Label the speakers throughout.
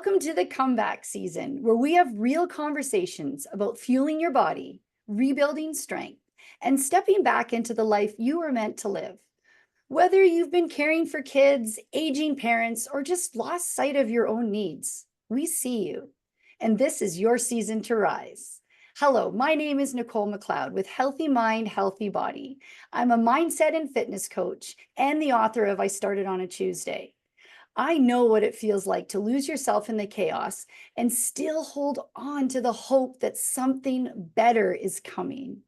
Speaker 1: Welcome to the comeback season, where we have real conversations about fueling your body, rebuilding strength, and stepping back into the life you were meant to live. Whether you've been caring for kids, aging parents, or just lost sight of your own needs, we see you. And this is your season to rise. Hello, my name is Nichole McLeod with Healthy Mind, Healthy Body. I'm a mindset and fitness coach and the author of I Started on a Tuesday. I know what it feels like to lose yourself in the chaos and still hold on to the hope that something better is coming.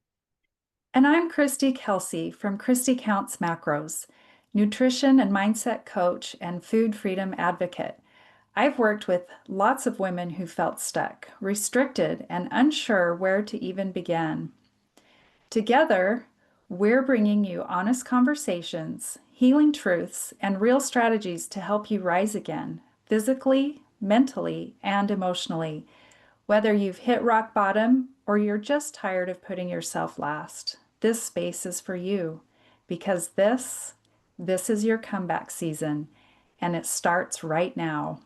Speaker 2: And I'm Christy Kelsey from Christy Counts Macros, nutrition and mindset coach and food freedom advocate. I've worked with lots of women who felt stuck, restricted, and unsure where to even begin. Together, we're bringing you honest conversations, healing truths, and real strategies to help you rise again, physically, mentally, and emotionally, whether you've hit rock bottom or you're just tired of putting yourself last. This space is for you because this is your comeback season and it starts right now.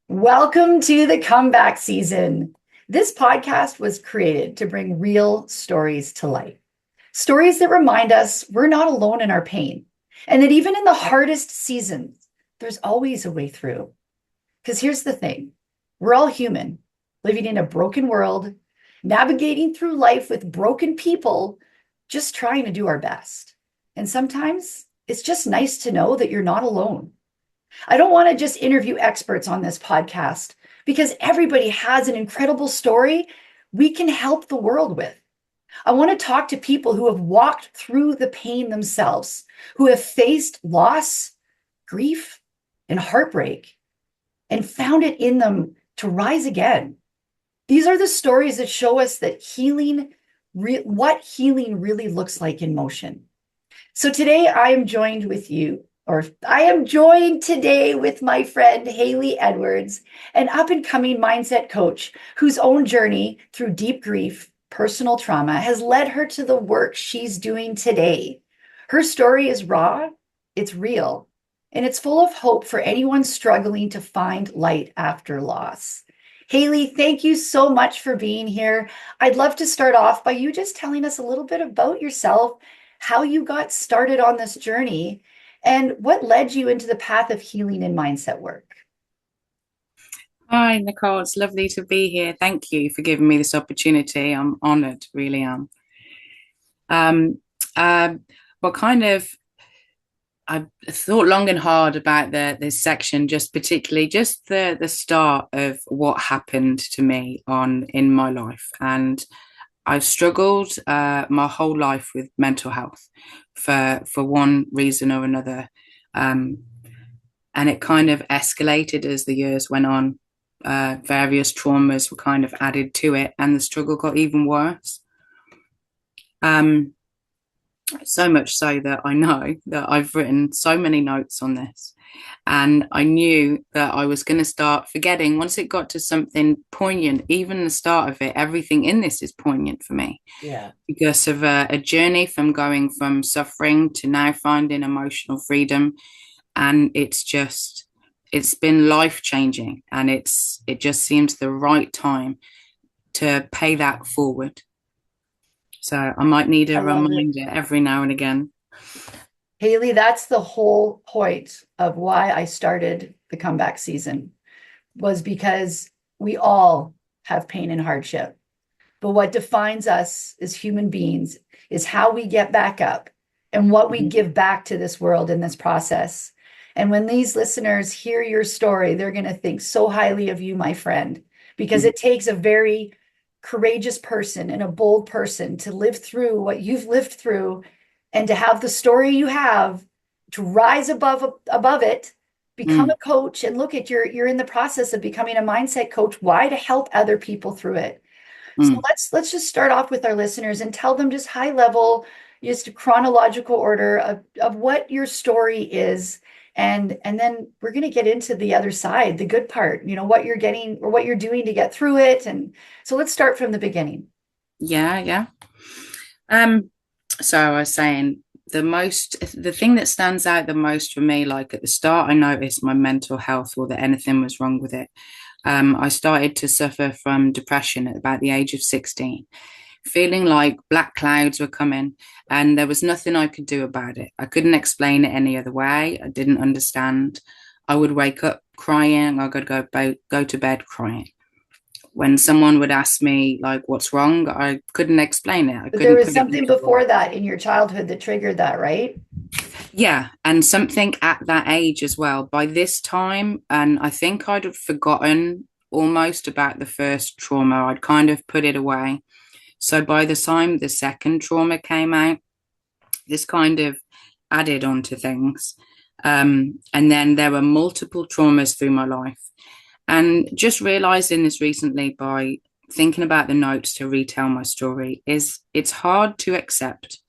Speaker 1: Welcome to the comeback season. This podcast was created to bring real stories to life. Stories that remind us we're not alone in our pain, and that even in the hardest seasons, there's always a way through. Because here's the thing, we're all human, living in a broken world, navigating through life with broken people, just trying to do our best. And sometimes it's just nice to know that you're not alone. I don't want to just interview experts on this podcast because everybody has an incredible story we can help the world with. I want to talk to people who have walked through the pain themselves, who have faced loss, grief, and heartbreak, and found it in them to rise again. These are the stories that show us that what healing really looks like in motion. So today I am joined today with my friend Haley Edwards, an up-and-coming mindset coach whose own journey through deep grief, personal trauma has led her to the work she's doing today. Her story is raw, it's real, and it's full of hope for anyone struggling to find light after loss. Haley, thank you so much for being here. I'd love to start off by you just telling us a little bit about yourself, how you got started on this journey, and what led you into the path of healing and mindset work.
Speaker 3: Hi, Nicole. It's lovely to be here. Thank you for giving me this opportunity. I'm honored, really am. Um, uh, well, kind of, I thought long and hard about this section, just particularly just the start of what happened to me on in my life, and I've struggled my whole life with mental health for one reason or another, and it kind of escalated as the years went on. Various traumas were kind of added to it, and the struggle got even worse. So much so that I know that I've written so many notes on this, and I knew that I was going to start forgetting once it got to something poignant. Even the start of it, everything in this is poignant for me.
Speaker 1: Yeah.
Speaker 3: Because of a journey from going from suffering to now finding emotional freedom, and it's been life-changing, and it just seems the right time to pay that forward. So I might need a reminder every now and again.
Speaker 1: Haley, that's the whole point of why I started the comeback season, was because we all have pain and hardship. But what defines us as human beings is how we get back up and what we give back to this world in this process. And when these listeners hear your story, they're going to think so highly of you, my friend, because it takes a very courageous person and a bold person to live through what you've lived through, and to have the story you have, to rise above it, become a coach, and look at you're in the process of becoming a mindset coach. Why? To help other people through it. So let's just start off with our listeners and tell them just high level, just a chronological order of what your story is. And then we're going to get into the other side, the good part, what you're getting or what you're doing to get through it. And so let's start from the beginning.
Speaker 3: Yeah. So I was saying, the thing that stands out the most for me, like at the start, I noticed my mental health or that anything was wrong with it. I started to suffer from depression at about the age of 16, feeling like black clouds were coming and there was nothing I could do about it. I couldn't explain it any other way. I didn't understand. I would wake up crying. I could go to bed crying. When someone would ask me like what's wrong, I couldn't explain it. I
Speaker 1: But there
Speaker 3: couldn't
Speaker 1: was
Speaker 3: put it
Speaker 1: something
Speaker 3: into
Speaker 1: before
Speaker 3: words.
Speaker 1: that in your childhood that triggered that, right?
Speaker 3: Yeah, and something at that age as well. By this time, and I think I'd have forgotten almost about the first trauma. I'd kind of put it away. So by the time the second trauma came out, this kind of added on to things. And then there were multiple traumas through my life. And just realizing this recently by thinking about the notes to retell my story is it's hard to accept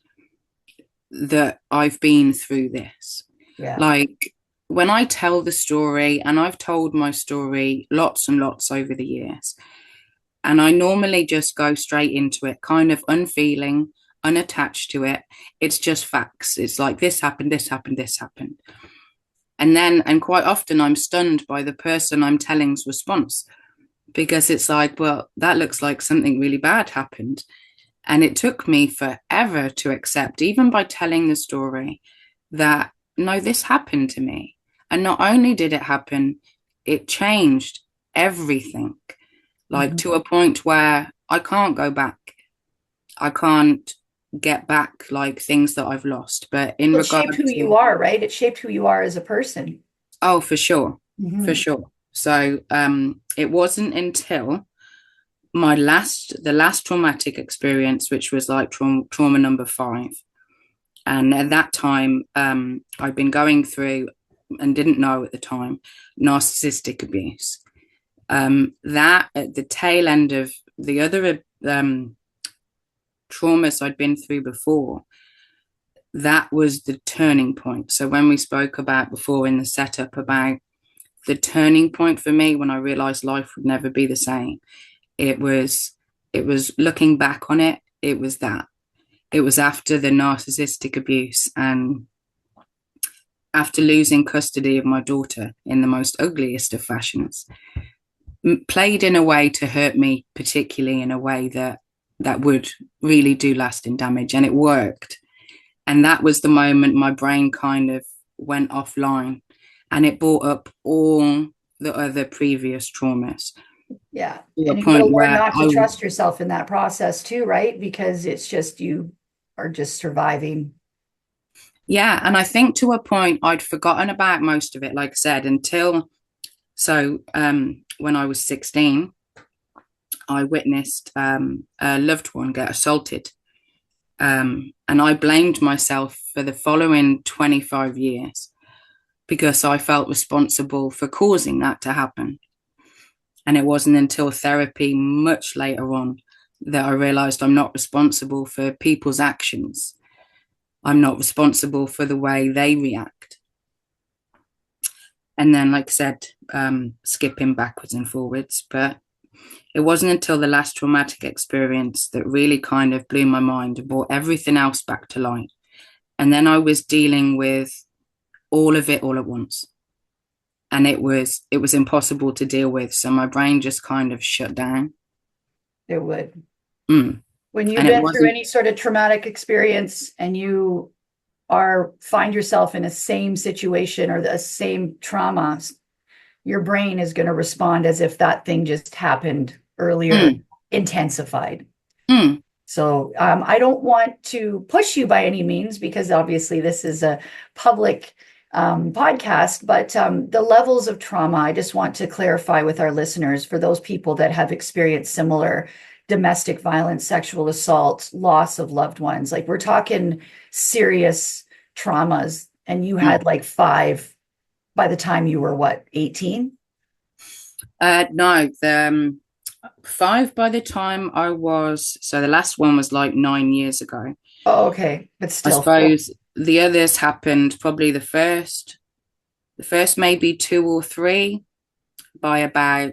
Speaker 3: that I've been through this.
Speaker 1: Yeah.
Speaker 3: Like when I tell the story, and I've told my story lots and lots over the years, and I normally just go straight into it, kind of unfeeling, unattached to it. It's just facts. It's like this happened, this happened, this happened. And quite often I'm stunned by the person I'm telling's response because it's like, well, that looks like something really bad happened. And it took me forever to accept, even by telling the story, that no, this happened to me. And not only did it happen, it changed everything, like to a point where I can't go back. I can't get back like things that I've lost. But in
Speaker 1: Well, it
Speaker 3: regard
Speaker 1: shaped who you
Speaker 3: to,
Speaker 1: are, right? It shaped who you are as a person.
Speaker 3: oh, for sure, for
Speaker 1: Mhm.
Speaker 3: sure. So it wasn't until the last traumatic experience, which was like trauma number 5. And at that time, I'd been going through and didn't know at the time narcissistic abuse. That at the tail end of the other traumas I'd been through before, that was the turning point. So when we spoke about before in the setup about the turning point for me when I realized life would never be the same, it was looking back on it, it was that. It was after the narcissistic abuse and after losing custody of my daughter in the most ugliest of fashions, played in a way to hurt me, particularly in a way that would really do lasting damage. And it worked. And that was the moment my brain kind of went offline and it brought up all the other previous traumas
Speaker 1: Yeah.
Speaker 3: to a
Speaker 1: And you got to
Speaker 3: point
Speaker 1: learn
Speaker 3: where
Speaker 1: not to trust yourself in that process too, right? Because it's just you are just surviving.
Speaker 3: yeah, and I think to a point I'd forgotten about most of it, like I said, until when I was 16, I witnessed a loved one get assaulted. And I blamed myself for the following 25 years because I felt responsible for causing that to happen. And it wasn't until therapy much later on that I realized I'm not responsible for people's actions. I'm not responsible for the way they react. And then, like I said, skipping backwards and forwards, but it wasn't until the last traumatic experience that really kind of blew my mind and brought everything else back to light. And then I was dealing with all of it all at once. And it was impossible to deal with. So my brain just kind of shut down.
Speaker 1: It would.
Speaker 3: Mm.
Speaker 1: When you've
Speaker 3: And it
Speaker 1: been through
Speaker 3: wasn't,
Speaker 1: any sort of traumatic experience and you find yourself in a same situation or the same trauma, your brain is going to respond as if that thing just happened earlier, intensified.
Speaker 3: mm,
Speaker 1: So I don't want to push you by any means because obviously this is a public podcast, but the levels of trauma, I just want to clarify with our listeners for those people that have experienced similar domestic violence, sexual assault, loss of loved ones. Like we're talking serious traumas, and you had like 5 by the time you were what, 18?
Speaker 3: no, the 5 by the time I was, so the last one was like 9 years ago.
Speaker 1: Oh, okay. But
Speaker 3: I
Speaker 1: still.
Speaker 3: suppose the others happened probably the first maybe 2 or 3 by about,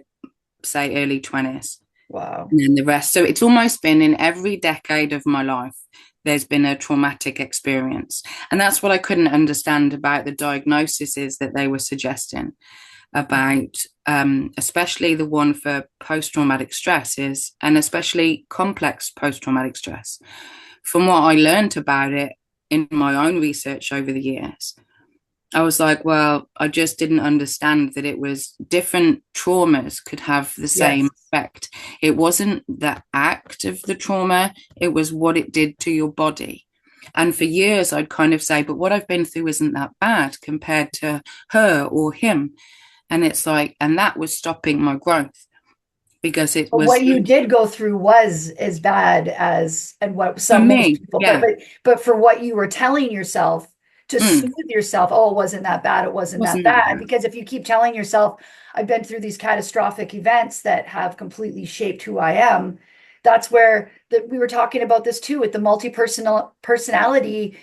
Speaker 3: say, early 20s.
Speaker 1: Wow.
Speaker 3: And then the rest. So it's almost been in every decade of my life. there's been a traumatic experience. And that's what I couldn't understand about the diagnoses that they were suggesting about, especially the one for post-traumatic stress is, and especially complex post-traumatic stress. From what I learned about it in my own research over the years, I was like, well, I just didn't understand that it was different traumas could have the same
Speaker 1: Yes.
Speaker 3: effect. It wasn't the act of the trauma, it was what it did to your body. And for years, I'd kind of say, but what I've been through isn't that bad compared to her or him. And it's like, and that was stopping my growth because it
Speaker 1: But
Speaker 3: was
Speaker 1: what you did go through was as bad as, and what
Speaker 3: for
Speaker 1: some most
Speaker 3: me.
Speaker 1: people,
Speaker 3: Yeah.
Speaker 1: but for what you were telling yourself to
Speaker 3: Mm,
Speaker 1: soothe yourself, oh, it wasn't that bad, it wasn't that
Speaker 3: wasn't that
Speaker 1: bad.
Speaker 3: bad.
Speaker 1: Because if you keep telling yourself, I've been through these catastrophic events that have completely shaped who I am, that's where we were talking about this too with the multi-personal personality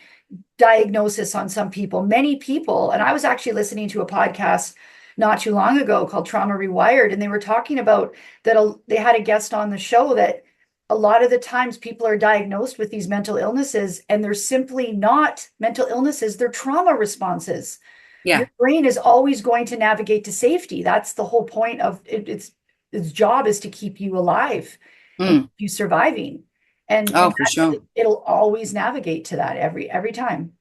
Speaker 1: diagnosis on some people. Many people, and I was actually listening to a podcast not too long ago called Trauma Rewired, and they were talking about that they had a guest on the show that a lot of the times people are diagnosed with these mental illnesses and they're simply not mental illnesses, they're trauma responses. Your
Speaker 3: Yeah.
Speaker 1: brain is always going to navigate to safety. That's the whole point of it. Its job is to keep you alive and
Speaker 3: Mm.
Speaker 1: keep you surviving. And
Speaker 3: Oh, for sure.
Speaker 1: it'll always navigate to that every time.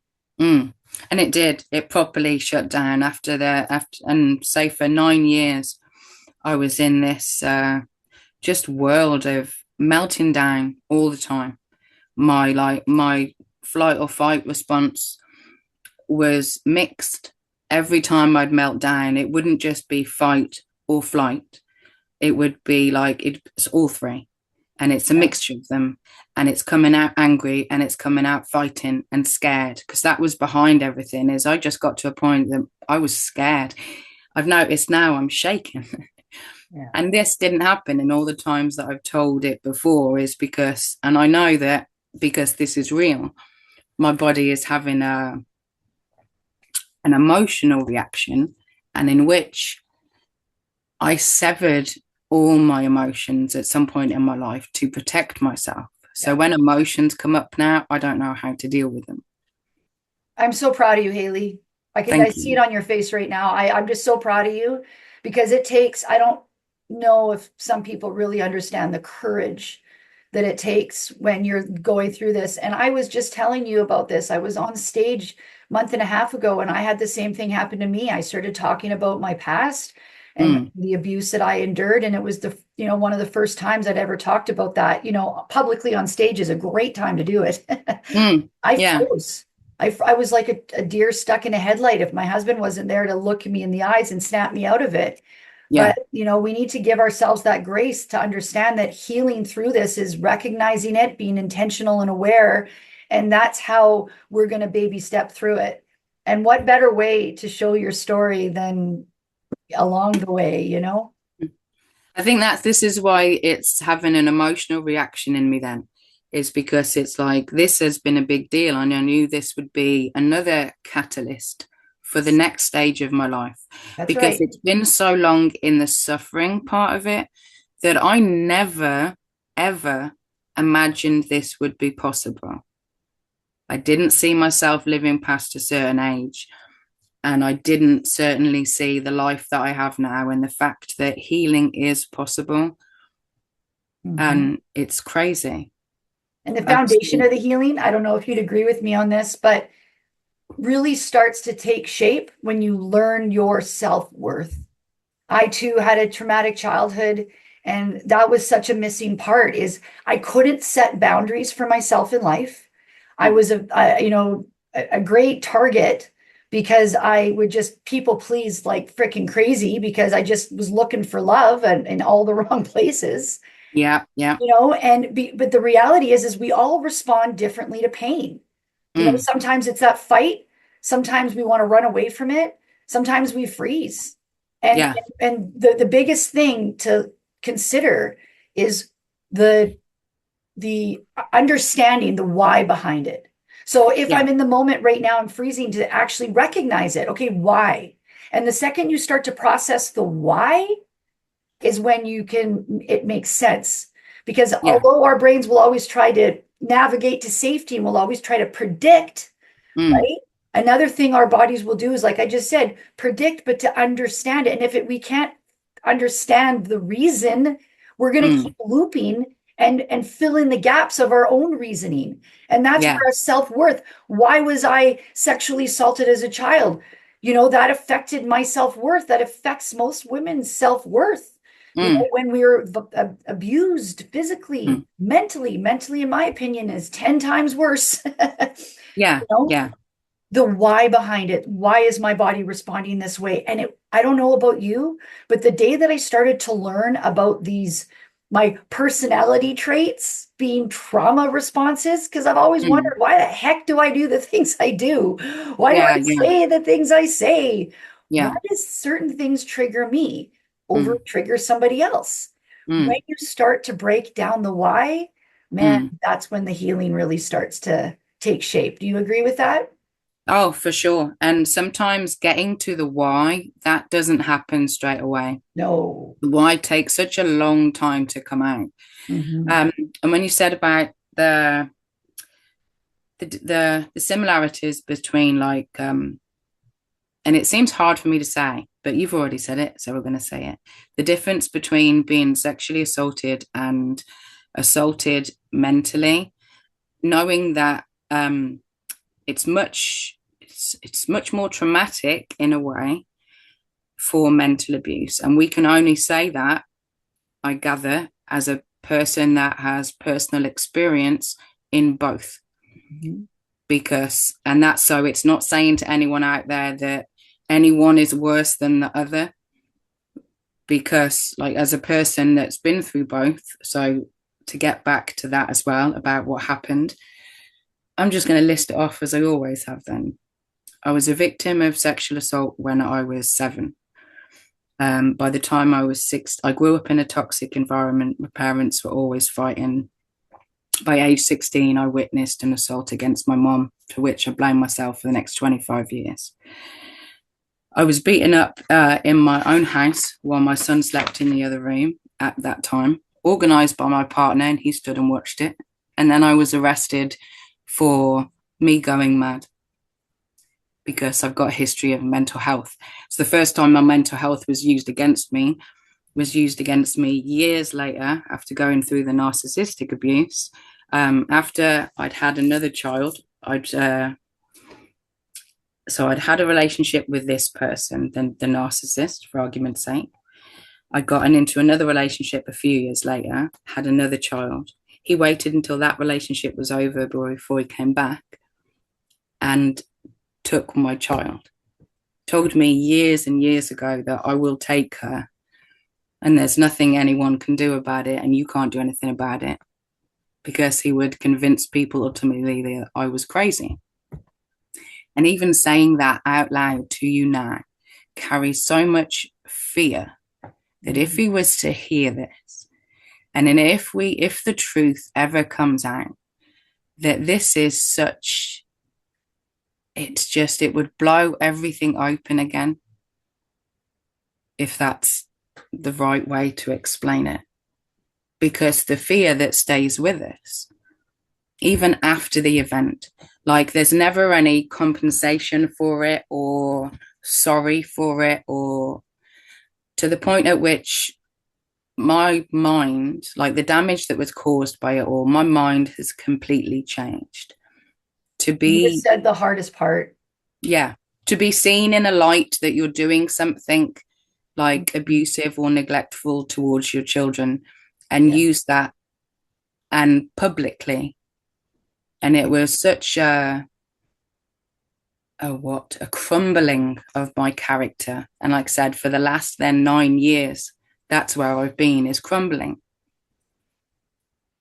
Speaker 3: Mm. And it did. It properly shut down after and say for 9 years, I was in this just world of melting down all the time. My flight or fight response was mixed. Every time I'd melt down, it wouldn't just be fight or flight. It would be like it's all three. And it's a
Speaker 1: Yeah.
Speaker 3: mixture of them. And it's coming out angry and it's coming out fighting and scared. Because that was behind everything, is I just got to a point that I was scared. I've noticed now I'm shaking.
Speaker 1: Yeah.
Speaker 3: And this didn't happen. And all the times that I've told it before is because, and I know that because this is real, my body is having an emotional reaction, and in which I severed all my emotions at some point in my life to protect myself. So
Speaker 1: Yeah.
Speaker 3: when emotions come up now, I don't know how to deal with them.
Speaker 1: I'm so proud of you, Haley. I
Speaker 3: Thank
Speaker 1: see it
Speaker 3: you.
Speaker 1: on your face right now. I'm just so proud of you because it takes, I don't know if some people really understand the courage that it takes when you're going through this. And I was just telling you about this. I was on stage a month and a half ago and I had the same thing happen to me. I started talking about my past and
Speaker 3: Mm,
Speaker 1: the abuse that I endured. And it was one of the first times I'd ever talked about that, publicly on stage is a great time to do it.
Speaker 3: mm,
Speaker 1: I
Speaker 3: yeah,
Speaker 1: froze. I was like a deer stuck in a headlight if my husband wasn't there to look me in the eyes and snap me out of it. But,
Speaker 3: yeah,
Speaker 1: we need to give ourselves that grace to understand that healing through this is recognizing it, being intentional and aware. And that's how we're going to baby step through it. And what better way to show your story than along the way?
Speaker 3: I think that this is why it's having an emotional reaction in me then, is because it's like this has been a big deal. And I knew this would be another catalyst for the next stage of my life
Speaker 1: That's
Speaker 3: because
Speaker 1: right.
Speaker 3: it's been so long in the suffering part of it that I never, ever imagined this would be possible. I didn't see myself living past a certain age. And I didn't certainly see the life that I have now and the fact that healing is possible.
Speaker 1: Mhm.
Speaker 3: And it's crazy.
Speaker 1: And the foundation of
Speaker 3: Absolutely.
Speaker 1: the healing, I don't know if you'd agree with me on this, but really starts to take shape when you learn your self-worth. I too had a traumatic childhood, and that was such a missing part is I couldn't set boundaries for myself in life. I was a great target because I would just people please like freaking crazy because I just was looking for love and in all the wrong places,
Speaker 3: Yeah, yeah.
Speaker 1: but the reality is we all respond differently to pain.
Speaker 3: Mm,
Speaker 1: Sometimes it's that fight. Sometimes we want to run away from it. Sometimes we freeze. And
Speaker 3: yeah,
Speaker 1: and the biggest thing to consider is the the understanding the why behind it. So if
Speaker 3: yeah,
Speaker 1: I'm in the moment right now, I'm freezing to actually recognize it. Okay, why? And the second you start to process the why is when it makes sense. Because
Speaker 3: yeah.
Speaker 1: although our brains will always try to navigate to safety and we'll always try to predict,
Speaker 3: mm,
Speaker 1: right? Another thing our bodies will do is, like I just said, predict, but to understand it. And if we can't understand the reason, we're going to
Speaker 3: mm.
Speaker 1: keep looping and fill in the gaps of our own reasoning. And that's where
Speaker 3: Yeah.
Speaker 1: our self-worth. Why was I sexually assaulted as a child? That affected my self-worth. That affects most women's self-worth.
Speaker 3: Mm,
Speaker 1: When we were abused physically,
Speaker 3: mm.
Speaker 1: mentally, in my opinion, is 10 times worse.
Speaker 3: Yeah.
Speaker 1: you know,
Speaker 3: Yeah.
Speaker 1: the why behind it. Why is my body responding this way? And I don't know about you, but the day that I started to learn about my personality traits being trauma responses, because I've always wondered,
Speaker 3: Mm.
Speaker 1: why the heck do I do the things I do? Why do
Speaker 3: Yeah.
Speaker 1: I
Speaker 3: Yeah.
Speaker 1: say the things I say? Why
Speaker 3: Yeah.
Speaker 1: does certain things trigger me over
Speaker 3: Mm,
Speaker 1: trigger somebody else? When
Speaker 3: mm,
Speaker 1: you start to break down the why, man,
Speaker 3: mm.
Speaker 1: that's when the healing really starts to take shape. Do you agree with that?
Speaker 3: Oh, for sure. And sometimes getting to the why, that doesn't happen straight away.
Speaker 1: No.
Speaker 3: The why takes such a long time to come out.
Speaker 1: Mhm.
Speaker 3: Um, and when you said about the similarities between and it seems hard for me to say, but you've already said it, so we're going to say it. The difference between being sexually assaulted and assaulted mentally, knowing that it's much more traumatic in a way for mental abuse, and we can only say that, I gather, as a person that has personal experience in both.
Speaker 1: Mhm.
Speaker 3: Because, and that's, so it's not saying to anyone out there that anyone is worse than the other, because, like, as a person that's been through both, so to get back to that as well about what happened, I'm just going to list it off as I always have. Then I was a victim of sexual assault when I was 7. By the time I was 6, I grew up in a toxic environment. My parents were always fighting. By age 16, I witnessed an assault against my mom, to which I blame myself for the next 25 years. I was beaten up in my own house while my son slept in the other room at that time, organised by my partner, and he stood and watched it. And then I was arrested for me going mad, because I've got a history of mental health. So the first time my mental health was used against me years later, after going through the narcissistic abuse. After I'd had another child, I'd had a relationship with this person, the narcissist, for argument's sake. I'd gotten into another relationship a few years later, had another child. He waited until that relationship was over before he came back and took my child. Told me years and years ago that I will take her, and there's nothing anyone can do about it, and you can't do anything about it, because he would convince people ultimately that I was crazy. And even saying that out loud to you now carries so much fear, that if
Speaker 1: Mhm.
Speaker 3: he was to hear this, and then if the truth ever comes out, that this is such, it would blow everything open again, if that's the right way to explain it. Because the fear that stays with us, even after the event, like, there's never any compensation for it or sorry for it, or to the point at which my mind, like the damage that was caused by it all, my mind has completely changed. To
Speaker 1: You just
Speaker 3: be,
Speaker 1: said the hardest part.
Speaker 3: yeah, to be seen in a light that you're doing something like abusive or neglectful towards your children, and
Speaker 1: Yeah.
Speaker 3: use that, and publicly. And it was such a crumbling of my character. And like I said, for the last then 9 years, that's where I've been, is crumbling.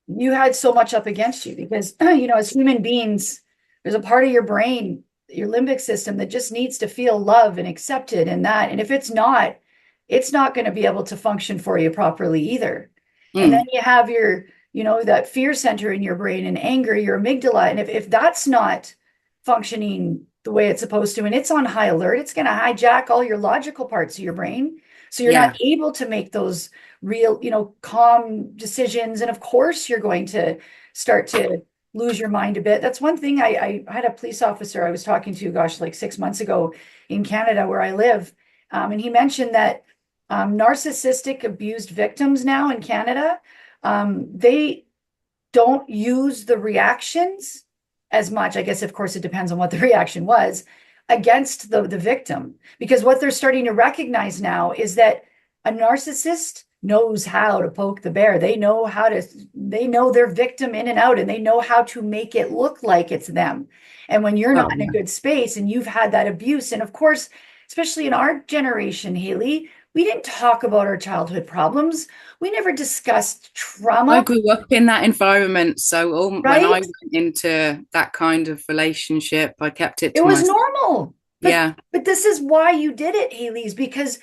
Speaker 1: You had so much up against you because, as human beings, there's a part of your brain, your limbic system, that just needs to feel love and accepted and that. And if it's not going to be able to function for you properly either. And then
Speaker 3: Mm,
Speaker 1: you have that fear center in your brain and anger, your amygdala. And if that's not functioning the way it's supposed to, and it's on high alert, it's going to hijack all your logical parts of your brain. So you're not
Speaker 3: yeah.
Speaker 1: able to make those real, calm decisions. And of course, you're going to start to lose your mind a bit. That's one thing. I had a police officer I was talking to, gosh, like 6 months ago in Canada where I live. And he mentioned that narcissistic abused victims now in Canada, they don't use the reactions as much. I guess, of course, it depends on what the reaction was against the victim. Because what they're starting to recognize now is that a narcissist knows how to poke the bear. They know their victim in and out, and they know how to make it look like it's them. And when you're
Speaker 3: Oh
Speaker 1: not in a
Speaker 3: yeah.
Speaker 1: good space and you've had that abuse, and of course, especially in our generation, Haley, we didn't talk about our childhood problems. We never discussed
Speaker 3: I
Speaker 1: trauma,
Speaker 3: grew up in that environment, so when I
Speaker 1: right?
Speaker 3: went into that kind of relationship, I kept it
Speaker 1: It
Speaker 3: to
Speaker 1: was
Speaker 3: myself.
Speaker 1: normal. But
Speaker 3: Yeah,
Speaker 1: but this is why you did it, Haley, is because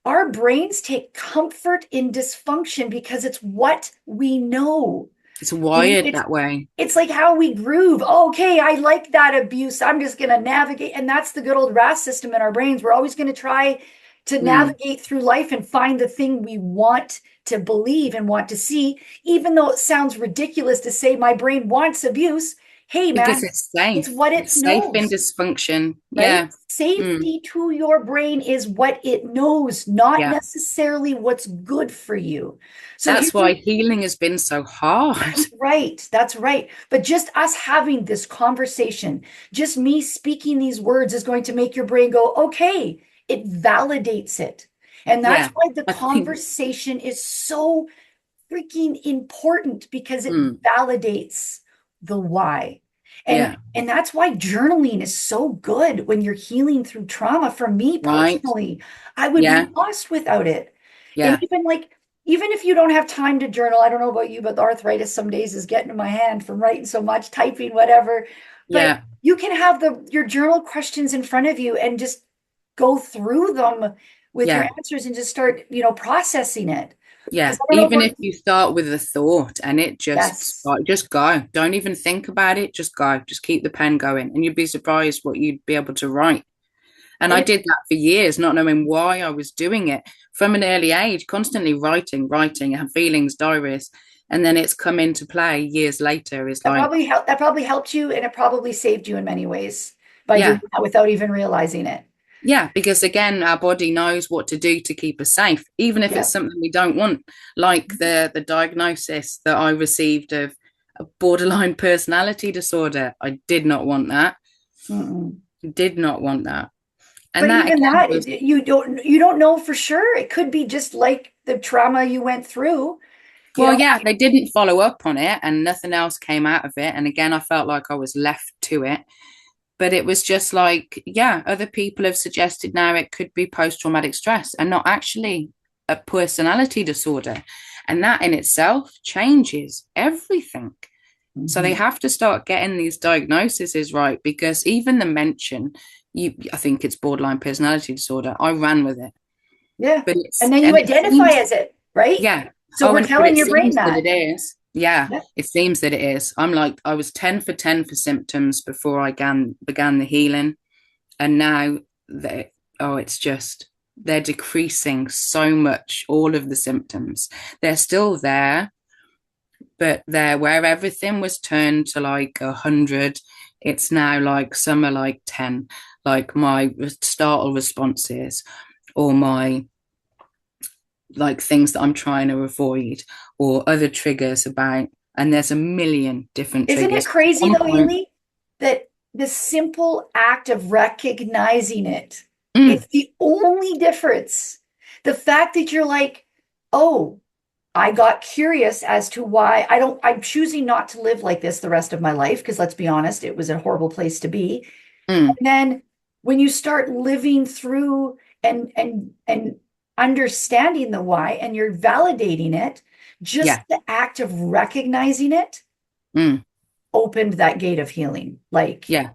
Speaker 1: our brains take comfort in dysfunction because it's what we know.
Speaker 3: it's
Speaker 1: You know,
Speaker 3: wired that way.
Speaker 1: it's like how we groove. Oh, okay, I like that abuse. I'm just going to navigate. And that's the good old RAS system in our brains. We're always going to try to
Speaker 3: Mm.
Speaker 1: navigate through life and find the thing we want to believe and want to see, even though it sounds ridiculous to say my brain wants abuse. Hey,
Speaker 3: Because
Speaker 1: man,
Speaker 3: it's
Speaker 1: it's
Speaker 3: safe.
Speaker 1: what it
Speaker 3: It's safe in
Speaker 1: knows,
Speaker 3: dysfunction.
Speaker 1: right?
Speaker 3: Yeah. Mm.
Speaker 1: Safety to your brain is what it knows, not
Speaker 3: Yeah.
Speaker 1: necessarily what's good for you. So
Speaker 3: That's
Speaker 1: here's
Speaker 3: why healing has been so hard.
Speaker 1: that's right. That's right. But just us having this conversation, just me speaking these words is going to make your brain go, okay, it validates it. And that's
Speaker 3: Yeah.
Speaker 1: why the
Speaker 3: I think,
Speaker 1: conversation is so freaking important because it
Speaker 3: mm,
Speaker 1: validates the why. And
Speaker 3: yeah.
Speaker 1: and that's why journaling is so good when you're healing through trauma. For me
Speaker 3: Right.
Speaker 1: personally, I would be
Speaker 3: Yeah.
Speaker 1: lost without it. And
Speaker 3: Yeah.
Speaker 1: even if you don't have time to journal, I don't know about you, but the arthritis some days is getting in my hand from writing so much, typing, whatever. But
Speaker 3: Yeah.
Speaker 1: you can have your journal questions in front of you and just go through them with your
Speaker 3: Yeah.
Speaker 1: answers and just start, processing it. Because
Speaker 3: Yeah,
Speaker 1: I don't know
Speaker 3: even
Speaker 1: about
Speaker 3: if you start with a thought and it just
Speaker 1: yes.
Speaker 3: start, just go. Don't even think about it. Just go. Just keep the pen going, and you'd be surprised what you'd be able to write. And I
Speaker 1: It,
Speaker 3: did that for years, not knowing why I was doing it from an early age, constantly writing, and feelings diaries, and then it's come into play years later. Is like,
Speaker 1: that probably helped you and it probably saved you in many ways by doing
Speaker 3: yeah,
Speaker 1: that without even realizing it.
Speaker 3: yeah, because again, our body knows what to do to keep us safe, even if
Speaker 1: Yeah.
Speaker 3: it's something we don't want, like the diagnosis that I received of a borderline personality disorder. I did not want that.
Speaker 1: Mm-mm.
Speaker 3: Did not want that. And
Speaker 1: But
Speaker 3: that
Speaker 1: even
Speaker 3: again
Speaker 1: that,
Speaker 3: was,
Speaker 1: you don't know for sure. It could be just like the trauma you went through. You
Speaker 3: well,
Speaker 1: know,
Speaker 3: yeah, they didn't follow up on it and nothing else came out of it. And again, I felt like I was left to it. But it was just like, yeah, other people have suggested now it could be post traumatic stress and not actually a personality disorder. And that in itself changes everything. So they
Speaker 1: Mhm.
Speaker 3: have to start getting these diagnoses right because even the mention, I think it's borderline personality disorder. I ran with it,
Speaker 1: Yeah.
Speaker 3: but
Speaker 1: And then you
Speaker 3: it
Speaker 1: identify
Speaker 3: seems,
Speaker 1: as it, right?
Speaker 3: yeah.
Speaker 1: So
Speaker 3: Oh,
Speaker 1: we're
Speaker 3: but
Speaker 1: telling
Speaker 3: it
Speaker 1: your brain
Speaker 3: seems that
Speaker 1: that.
Speaker 3: it is. Yeah,
Speaker 1: Yeah.
Speaker 3: it seems that it is. I'm like, I was 10 for 10 for symptoms before I began the healing. And now they, oh, it's just, they're decreasing so much, all of the symptoms. They're still there, but they're where everything was turned to like 100. It's now like some are like 10, like my startle responses or my like things that I'm trying to avoid or other triggers about. And there's a million different
Speaker 1: Isn't it
Speaker 3: triggers.
Speaker 1: crazy
Speaker 3: At one
Speaker 1: though,
Speaker 3: point,
Speaker 1: Haley, that the simple act of recognizing it
Speaker 3: mm,
Speaker 1: is the only difference? The fact that you're like, oh, I got curious as to why I'm choosing not to live like this the rest of my life, because let's be honest, it was a horrible place to be.
Speaker 3: mm,
Speaker 1: And then when you start living through and understanding the why and you're validating it, just
Speaker 3: yeah,
Speaker 1: the act of recognizing it
Speaker 3: mm,
Speaker 1: opened that gate of healing, like
Speaker 3: yeah,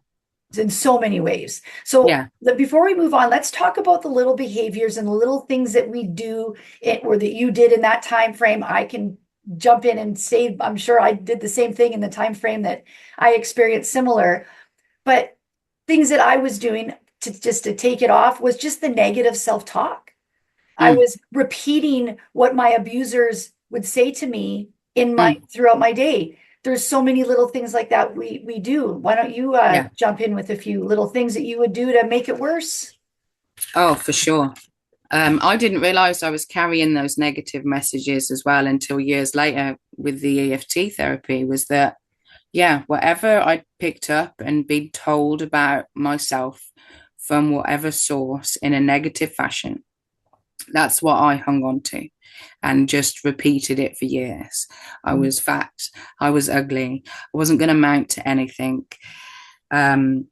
Speaker 1: in so many ways. So
Speaker 3: yeah,
Speaker 1: before we move on, let's talk about the little behaviors and the little things that we do or that you did in that time frame. I can jump in and say I'm sure I did the same thing in the time frame that I experienced similar, but things that I was doing to take it off was just the negative self-talk. I
Speaker 3: mm,
Speaker 1: was repeating what my abusers would say to me in my
Speaker 3: mm,
Speaker 1: throughout my day. there's so many little things like that we do. Why don't you
Speaker 3: Yeah.
Speaker 1: jump in with a few little things that you would do to make it worse?
Speaker 3: Oh, for sure. I didn't realize I was carrying those negative messages as well until years later with the EFT therapy, was that, yeah, whatever I picked up and been told about myself from whatever source in a negative fashion, that's what I hung on to and just repeated it for years. I
Speaker 1: Mm.
Speaker 3: was fat, I was ugly, I wasn't going to amount to anything. Um,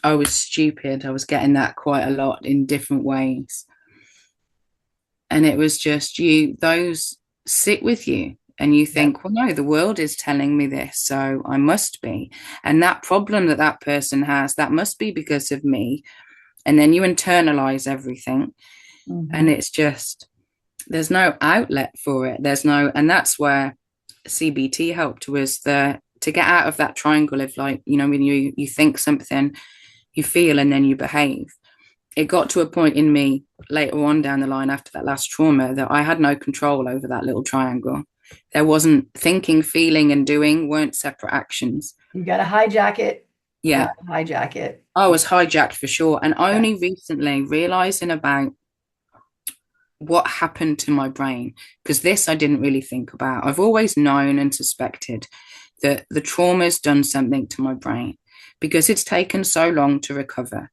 Speaker 3: I was stupid. I was getting that quite a lot in different ways. And it was just those sit with you and you
Speaker 1: Yeah.
Speaker 3: think, well, no, the world is telling me this, so I must be. And that problem that that person has, that must be because of me. And then you internalize everything. And
Speaker 1: Mhm.
Speaker 3: it's just, there's no outlet for it. And that's where CBT helped, was to get out of that triangle of, like, when you think something, you feel, and then you behave. It got to a point in me later on down the line after that last trauma that I had no control over that little triangle. There wasn't thinking, feeling, and doing weren't separate actions.
Speaker 1: You got to hijack it. Got
Speaker 3: Yeah,
Speaker 1: to hijack it.
Speaker 3: I was hijacked for sure. And
Speaker 1: Yeah.
Speaker 3: only recently realizing about what happened to my brain, because this I didn't really think about. I've always known and suspected that the trauma's done something to my brain because it's taken so long to recover.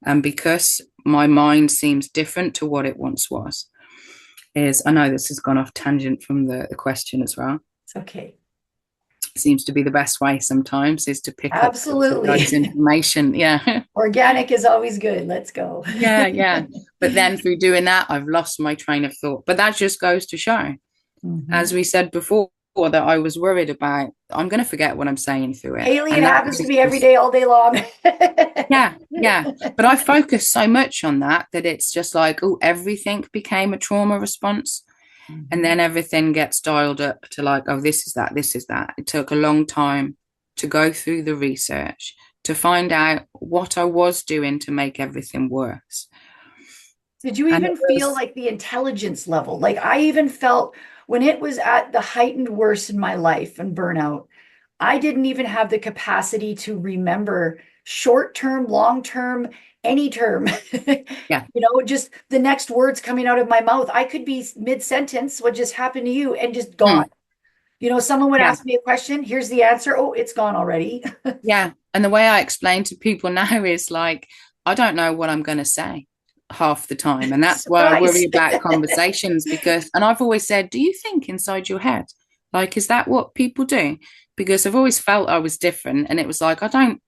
Speaker 3: And because my mind seems different to what it once was, is, I know this has gone off tangent from the question as well.
Speaker 1: It's okay.
Speaker 3: It seems to be the best way sometimes, is to pick up the
Speaker 1: Absolutely.
Speaker 3: guy's information. Yeah.
Speaker 1: Organic is always good. Let's go.
Speaker 3: Yeah, yeah. But then through doing that, I've lost my train of thought. But that just goes to show, as
Speaker 1: Mhm.
Speaker 3: we said before, that I was worried about, I'm going to forget what I'm saying through it.
Speaker 1: Haley, it
Speaker 3: And that
Speaker 1: happens to
Speaker 3: was
Speaker 1: me every
Speaker 3: just,
Speaker 1: day, all day long.
Speaker 3: yeah, yeah. But I focused so much on that it's just like, oh, everything became a trauma response. And
Speaker 1: Mhm.
Speaker 3: then everything gets dialed up to, like, oh, this is that, this is that. It took a long time to go through the research to find out what I was doing to make everything worse.
Speaker 1: Did you
Speaker 3: And it
Speaker 1: even feel
Speaker 3: was,
Speaker 1: like the intelligence level? Like I even felt when it was at the heightened worst in my life and burnout, I didn't even have the capacity to remember short term, long term, any term.
Speaker 3: yeah,
Speaker 1: Just the next words coming out of my mouth. I could be mid sentence, what just happened to you, and just gone.
Speaker 3: mm,
Speaker 1: Someone would
Speaker 3: yeah,
Speaker 1: ask me a question. Here's the answer. Oh, it's gone already.
Speaker 3: yeah. And the way I explain to people now is like, I don't know what I'm going to say half the time. And that's why I worry
Speaker 1: Surprise.
Speaker 3: about conversations, because, and I've always said, do you think inside your head? Like, is that what people do? Because I've always felt I was different. And it was like, I don't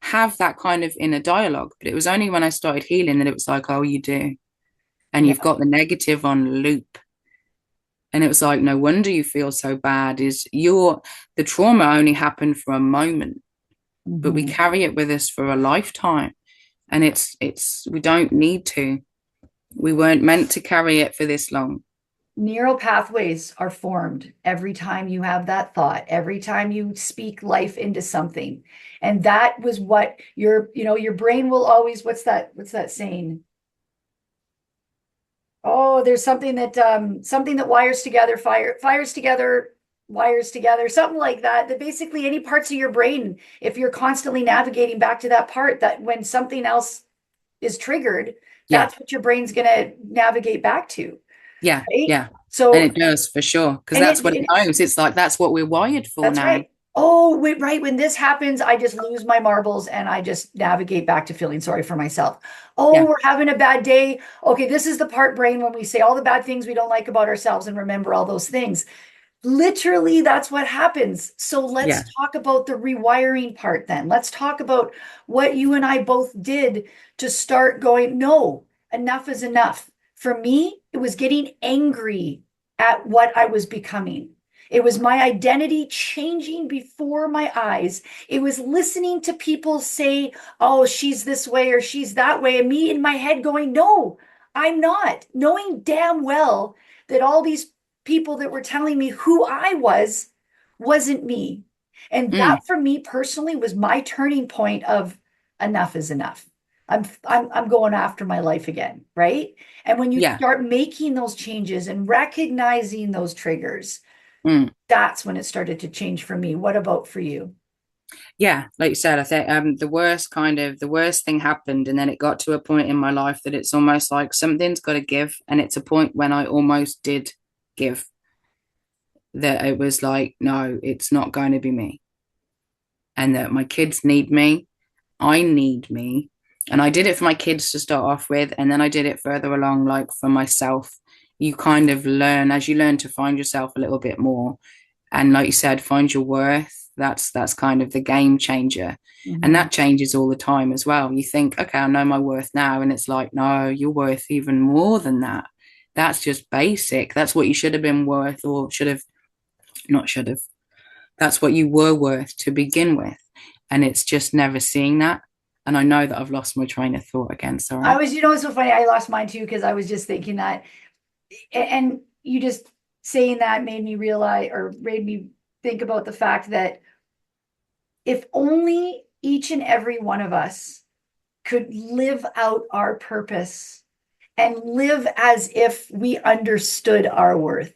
Speaker 3: have that kind of inner dialogue. But it was only when I started healing that it was like, oh, you do. And
Speaker 1: Yeah.
Speaker 3: you've got the negative on loop. And it was like, no wonder you feel so bad. The trauma only happened for a moment, but we
Speaker 1: Mhm.
Speaker 3: carry it with us for a lifetime. And we don't need to. We weren't meant to carry it for this long.
Speaker 1: Neural pathways are formed every time you have that thought, every time you speak life into something. And that was what your brain will always, what's that saying? Oh, there's something that wires together, fires together, wires together, something like that. That basically any parts of your brain, if you're constantly navigating back to that part, that when something else is triggered,
Speaker 3: Yeah,
Speaker 1: that's what your brain's gonna navigate back to,
Speaker 3: yeah,
Speaker 1: right?
Speaker 3: yeah. And
Speaker 1: So
Speaker 3: it does for sure, because
Speaker 1: and
Speaker 3: that's
Speaker 1: it,
Speaker 3: what it
Speaker 1: it
Speaker 3: knows. It's like that's what we're wired for
Speaker 1: That's
Speaker 3: now.
Speaker 1: right. Oh, wait, right. When this happens, I just lose my marbles and I just navigate back to feeling sorry for myself. Oh,
Speaker 3: Yeah,
Speaker 1: we're having a bad day. Okay, this is the part brain when we say all the bad things we don't like about ourselves and remember all those things. Literally, that's what happens. So let's
Speaker 3: yeah,
Speaker 1: talk about the rewiring part then. Let's talk about what you and I both did to start going, no, enough is enough. For me, it was getting angry at what I was becoming. It was my identity changing before my eyes. It was listening to people say, oh, she's this way or she's that way. And me in my head going, no, I'm not. Knowing damn well that all these people that were telling me who I was wasn't me. And that
Speaker 3: mm,
Speaker 1: for me personally was my turning point of enough is enough. I'm going after my life again, right? And when you
Speaker 3: yeah,
Speaker 1: start making those changes and recognizing those triggers,
Speaker 3: Mm.
Speaker 1: That's when it started to change for me. What about for you?
Speaker 3: Yeah, like you said, I think the worst thing happened, and then it got to a point in my life that it's almost like something's got to give, and it's a point when I almost did give, that it was like, no, it's not going to be me, and that my kids need me, I need me, and I did it for my kids to start off with, and then I did it further along, like for myself. You kind of learn as you learn to find yourself a little bit more, and like you said, find your worth. That's kind of the game changer, and
Speaker 1: Mhm.
Speaker 3: that changes all the time as well. You think, okay, I know my worth now, and it's like, no, you're worth even more than that. That's just basic. That's what you should have been worth, or should have, not should have. That's what you were worth to begin with, and it's just never seeing that. And I know that I've lost my train of thought again.
Speaker 1: I
Speaker 3: Sorry.
Speaker 1: was, it's so funny. I lost mine too because I was just thinking that, and you just saying that made me realize or made me think about the fact that if only each and every one of us could live out our purpose and live as if we understood our worth.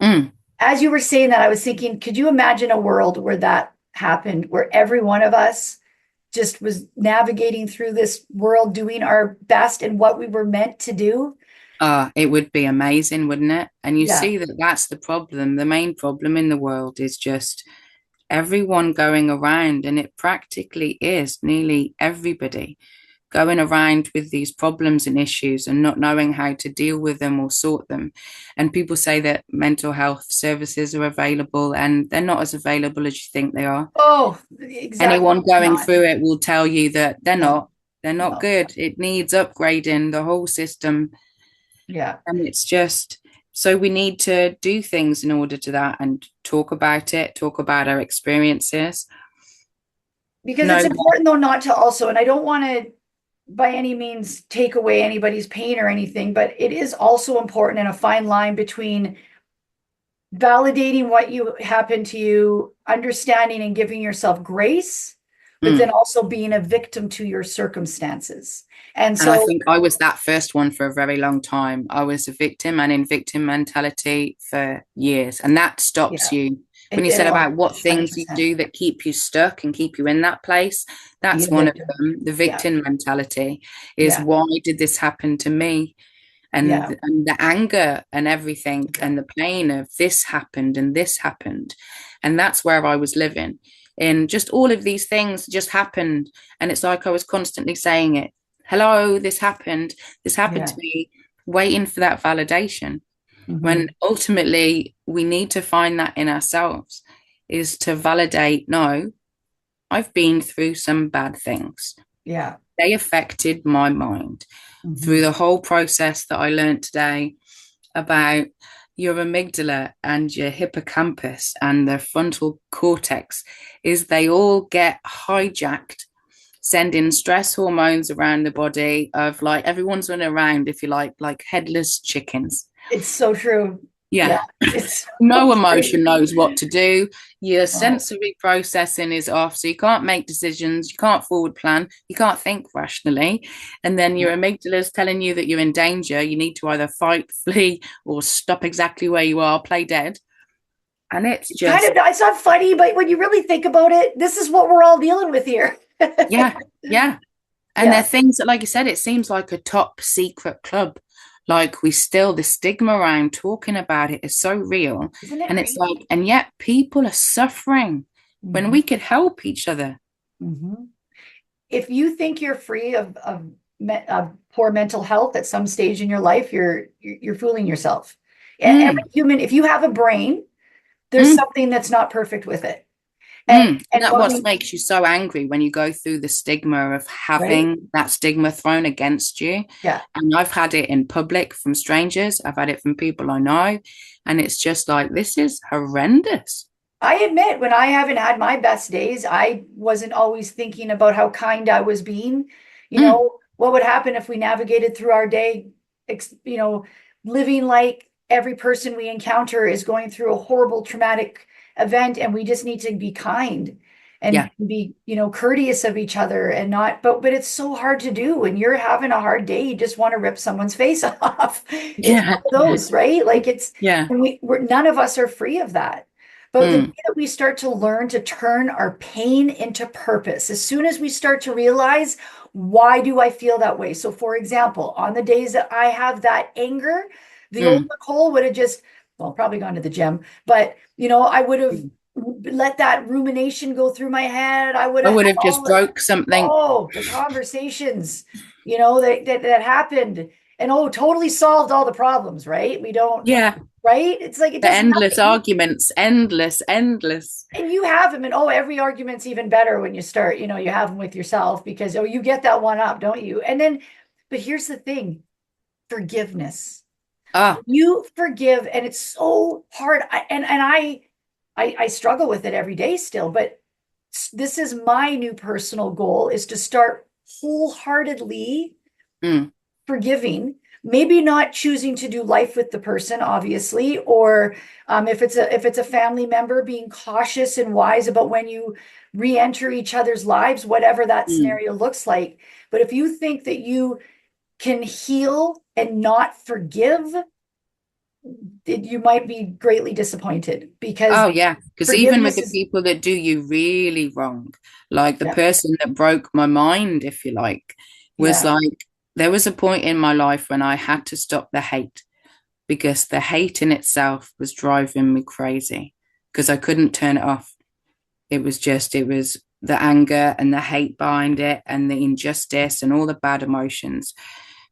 Speaker 3: Mm.
Speaker 1: As you were saying that, I was thinking, could you imagine a world where that happened, where every one of us just was navigating through this world, doing our best and what we were meant to do?
Speaker 3: It would be amazing, wouldn't it? And you
Speaker 1: Yeah.
Speaker 3: see that that's the problem. The main problem in the world is just everyone going around, and it practically is nearly everybody going around with these problems and issues and not knowing how to deal with them or sort them. And people say that mental health services are available, and they're not as available as you think they are.
Speaker 1: Oh, exactly.
Speaker 3: Anyone going
Speaker 1: Not.
Speaker 3: through it will tell you that they're
Speaker 1: No,
Speaker 3: not. They're not
Speaker 1: no.
Speaker 3: good. It needs upgrading, the whole system.
Speaker 1: Yeah.
Speaker 3: And it's just, so we need to do things in order to that and talk about it, talk about our experiences.
Speaker 1: Because
Speaker 3: No,
Speaker 1: it's important though not to also, and I don't want to by any means take away anybody's pain or anything, but it is also important in a fine line between validating what you happened to you, understanding and giving yourself grace, but then
Speaker 3: mm.
Speaker 1: also being a victim to your circumstances. And
Speaker 3: And I
Speaker 1: so,
Speaker 3: think I was that first one for a very long time. I was a victim and in victim mentality for years. And that stops
Speaker 1: yeah,
Speaker 3: you. When you
Speaker 1: it
Speaker 3: said
Speaker 1: will
Speaker 3: about what things you
Speaker 1: 100%
Speaker 3: do that keep you stuck and keep you in that place,
Speaker 1: be
Speaker 3: that's
Speaker 1: a
Speaker 3: one of
Speaker 1: victim.
Speaker 3: them. The
Speaker 1: Yeah,
Speaker 3: victim mentality is,
Speaker 1: yeah,
Speaker 3: why did this happen to me?
Speaker 1: yeah,
Speaker 3: And the anger and everything
Speaker 1: yeah,
Speaker 3: and the pain of this happened and this happened. And that's where I was living. And just all of these things just happened. And it's like I was constantly saying it. Hello, this happened to
Speaker 1: yeah.
Speaker 3: me, waiting for that validation. When
Speaker 1: Mhm.
Speaker 3: ultimately we need to find that in ourselves, is to validate, no, I've been through some bad things.
Speaker 1: Yeah.
Speaker 3: They affected my mind through
Speaker 1: Mhm.
Speaker 3: the whole process that I learned today about your amygdala and your hippocampus and the frontal cortex, is they all get hijacked, sending stress hormones around the body, of like everyone's running around, if you like headless chickens.
Speaker 1: It's so true. Yeah,
Speaker 3: Yeah.
Speaker 1: it's so
Speaker 3: No
Speaker 1: true.
Speaker 3: emotion knows what to do. Your
Speaker 1: Oh,
Speaker 3: sensory processing is off, so you can't make decisions, you can't forward plan, you can't think rationally. And then
Speaker 1: yeah.
Speaker 3: your amygdala is telling you that you're in danger. You need to either fight, flee, or stop exactly where you are, play dead. And it's
Speaker 1: It's kind
Speaker 3: just,
Speaker 1: of, it's not funny, but when you really think about it, this is what we're all dealing with here.
Speaker 3: yeah, yeah. And there
Speaker 1: Yeah.
Speaker 3: are things that, like you said, it seems like a top secret club. Like we still, the stigma around talking about it is so real.
Speaker 1: Isn't it
Speaker 3: And it's
Speaker 1: crazy?
Speaker 3: like, and yet people are suffering when
Speaker 1: Mhm.
Speaker 3: we could help each other.
Speaker 1: Mhm. If you think you're free of poor mental health at some stage in your life, you're fooling yourself. Every
Speaker 3: Mm,
Speaker 1: human, if you have a brain, there's
Speaker 3: mm,
Speaker 1: something that's not perfect with it. And
Speaker 3: mm. And
Speaker 1: and
Speaker 3: that
Speaker 1: what
Speaker 3: what
Speaker 1: we,
Speaker 3: makes you so angry when you go through the stigma of
Speaker 1: right?
Speaker 3: having that stigma thrown against you.
Speaker 1: Yeah.
Speaker 3: And I've had it in public from strangers, I've had it from people I know. And it's just like, this is horrendous.
Speaker 1: I admit when I haven't had my best days, I wasn't always thinking about how kind I was being.
Speaker 3: Mm,
Speaker 1: What would happen if we navigated through our day, living like every person we encounter is going through a horrible traumatic event and we just need to be kind.
Speaker 3: Yeah.
Speaker 1: and be, courteous of each other and not, but it's so hard to do when you're having a hard day. You just want to rip someone's face off. It's
Speaker 3: Yeah.
Speaker 1: one of those, right? Like
Speaker 3: Yeah.
Speaker 1: and we're none of us are free of that. But the day
Speaker 3: Mm,
Speaker 1: that we start to learn to turn our pain into purpose, as soon as we start to realize, why do I feel that way? So, for example, on the days that I have that anger, the old
Speaker 3: mm,
Speaker 1: Nichole would have just, well, probably gone to the gym, but I would have
Speaker 3: mm.
Speaker 1: let that rumination go through my head. I would
Speaker 3: I
Speaker 1: have
Speaker 3: would
Speaker 1: had
Speaker 3: have just
Speaker 1: all the,
Speaker 3: broke something.
Speaker 1: oh, the conversations, that happened, and totally solved all the problems, right? We don't,
Speaker 3: Yeah.
Speaker 1: right? It's like it
Speaker 3: The
Speaker 1: does
Speaker 3: endless
Speaker 1: nothing.
Speaker 3: arguments, endless, endless.
Speaker 1: And you have them, and every argument's even better when you start, you have them with yourself because you get that one up, don't you? And then, but here's the thing, forgiveness.
Speaker 3: Ah,
Speaker 1: You forgive, and it's so hard. I struggle with it every day still, but this is my new personal goal, is to start wholeheartedly
Speaker 3: mm,
Speaker 1: forgiving, maybe not choosing to do life with the person, obviously, or if it's a family member, being cautious and wise about when you re-enter each other's lives, whatever that
Speaker 3: mm.
Speaker 1: scenario looks like. But if you think that you can heal and not forgive, you might be greatly disappointed, because
Speaker 3: Oh, yeah. Because even with
Speaker 1: forgiveness
Speaker 3: the
Speaker 1: is,
Speaker 3: people that do you really wrong, like the
Speaker 1: yeah,
Speaker 3: person that broke my mind, if you like, was
Speaker 1: yeah,
Speaker 3: like, there was a point in my life when I had to stop the hate because the hate in itself was driving me crazy because I couldn't turn it off. It was the anger and the hate behind it and the injustice and all the bad emotions.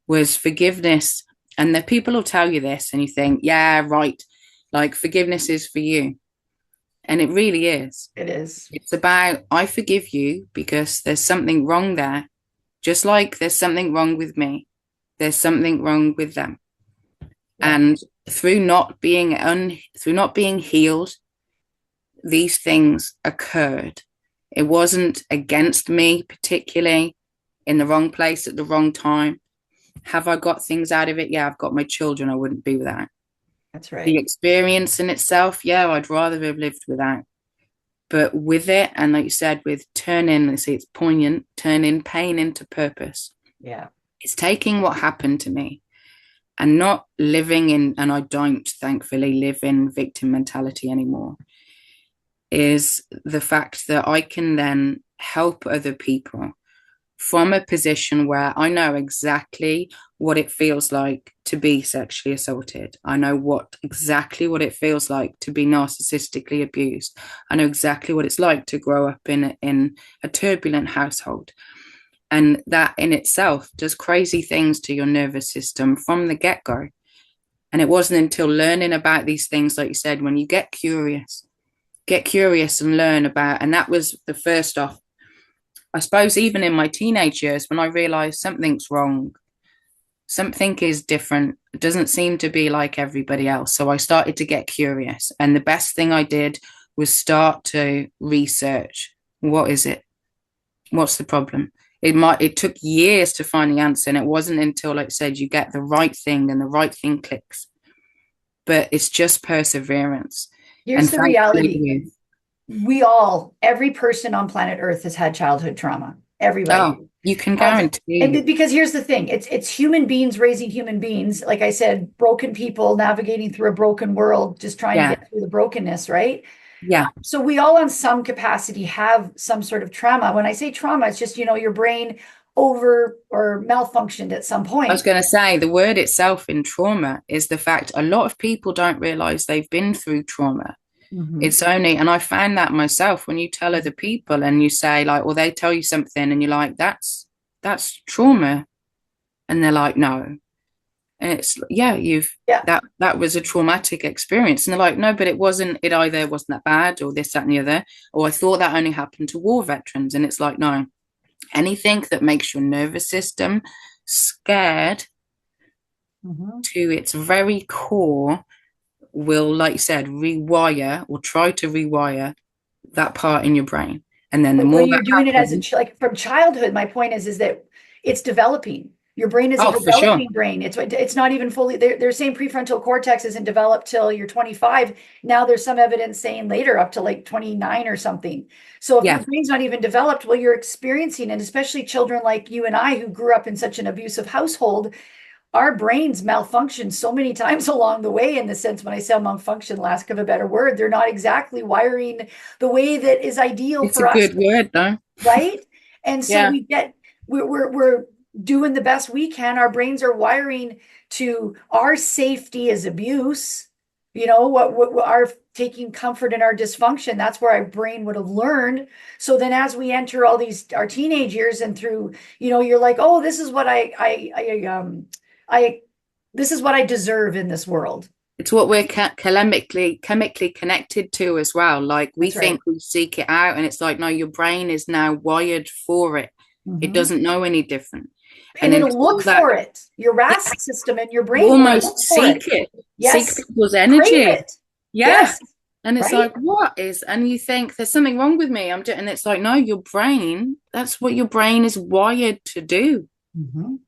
Speaker 3: Was forgiveness. And the people will tell you this, and you think, yeah, right. Like forgiveness is for you. And it really is.
Speaker 1: it is.
Speaker 3: It's about, I forgive you because there's something wrong there. Just like there's something wrong with me, there's something wrong with them.
Speaker 1: Yeah,
Speaker 3: And through not being healed, these things occurred. It wasn't against me particularly, in the wrong place at the wrong time. Have I got things out of it? Yeah, I've got my children I wouldn't be without.
Speaker 1: that's
Speaker 3: The
Speaker 1: right.
Speaker 3: experience in itself, yeah, I'd rather have lived without. But with it, and like you said, with turning, let's see, it's poignant, turning pain into purpose.
Speaker 1: Yeah,
Speaker 3: It's taking what happened to me and not living in, and I don't thankfully live in victim mentality anymore, is the fact that I can then help other people from a position where I know exactly what it feels like to be sexually assaulted. I know exactly what it feels like to be narcissistically abused. I know exactly what it's like to grow up in a turbulent household. And that in itself does crazy things to your nervous system from the get-go. And it wasn't until learning about these things, like you said, when you get curious and learn about, and that was the first off, I suppose, even in my teenage years, when I realized something's wrong, something is different, it doesn't seem to be like everybody else. So I started to get curious. And the best thing I did was start to research, what is it? What's the problem? It took years to find the answer. And it wasn't until, like I said, you get the right thing and the right thing clicks. But it's just perseverance.
Speaker 1: here's
Speaker 3: And
Speaker 1: the reality.
Speaker 3: thankfully,
Speaker 1: Every person on planet Earth has had childhood trauma. Everybody
Speaker 3: oh, you can
Speaker 1: has it.
Speaker 3: guarantee.
Speaker 1: And because here's the thing, it's human beings raising human beings. Like I said, broken people navigating through a broken world, just trying to
Speaker 3: Yeah.
Speaker 1: get through the brokenness, right?
Speaker 3: Yeah.
Speaker 1: So we all, in some capacity, have some sort of trauma. When I say trauma, it's just, your brain over or malfunctioned at some
Speaker 3: I was
Speaker 1: point.
Speaker 3: going to say the word itself in trauma is the fact a lot of people don't realize they've been through trauma.
Speaker 1: Mhm.
Speaker 3: It's only, and I found that myself when you tell other people and you say, like, well, they tell you something and you're like, that's trauma. And they're like, no. And it's, yeah,
Speaker 1: Yeah.
Speaker 3: that was a traumatic experience. And they're like, no, but it either wasn't that bad or this, that, and the other. Or I thought that only happened to war veterans. And it's like, no, anything that makes your nervous system scared
Speaker 1: Mhm.
Speaker 3: to its very core will, like you said, rewire or try to rewire that part in your brain. And then the
Speaker 1: But
Speaker 3: more
Speaker 1: when
Speaker 3: that
Speaker 1: you're doing it as
Speaker 3: happens,
Speaker 1: like from childhood, my point is that it's developing. Your brain is a
Speaker 3: Oh, for sure.
Speaker 1: developing brain. It's not even fully, they're saying prefrontal cortex isn't developed till you're 25. Now there's some evidence saying later up to like 29 or something. So if your
Speaker 3: Yeah,
Speaker 1: brain's not even developed, well, you're experiencing, and especially children like you and I who grew up in such an abusive household, our brains malfunction so many times along the way, in the sense, when I say malfunction, lack of a better word, they're not exactly wiring the way that is ideal
Speaker 3: it's a
Speaker 1: for us,
Speaker 3: good word though.
Speaker 1: right? And so
Speaker 3: Yeah,
Speaker 1: we're doing the best we can. Our brains are wiring to our safety as abuse. What our taking comfort in our dysfunction. That's where our brain would have learned. So then, as we enter all these our teenage years and through, you're like, oh, this is what I this is what I deserve in this world.
Speaker 3: it's what we're chemically connected to as well. Like we
Speaker 1: That's right.
Speaker 3: think we seek it out, and it's like, no, your brain is now wired for it. It
Speaker 1: Mhm.
Speaker 3: doesn't know any different.
Speaker 1: And
Speaker 3: And
Speaker 1: it'll look
Speaker 3: until that,
Speaker 1: for it. Your
Speaker 3: yeah,
Speaker 1: RAS system in your
Speaker 3: you
Speaker 1: brain will
Speaker 3: almost
Speaker 1: look for it.
Speaker 3: seek
Speaker 1: Yes.
Speaker 3: people's
Speaker 1: Crave
Speaker 3: energy.
Speaker 1: it.
Speaker 3: Yeah.
Speaker 1: Yes.
Speaker 3: And it's
Speaker 1: Right?
Speaker 3: like, and you think there's something wrong with me. And it's like, no, your brain, that's what your brain is wired to do.
Speaker 1: Mhm.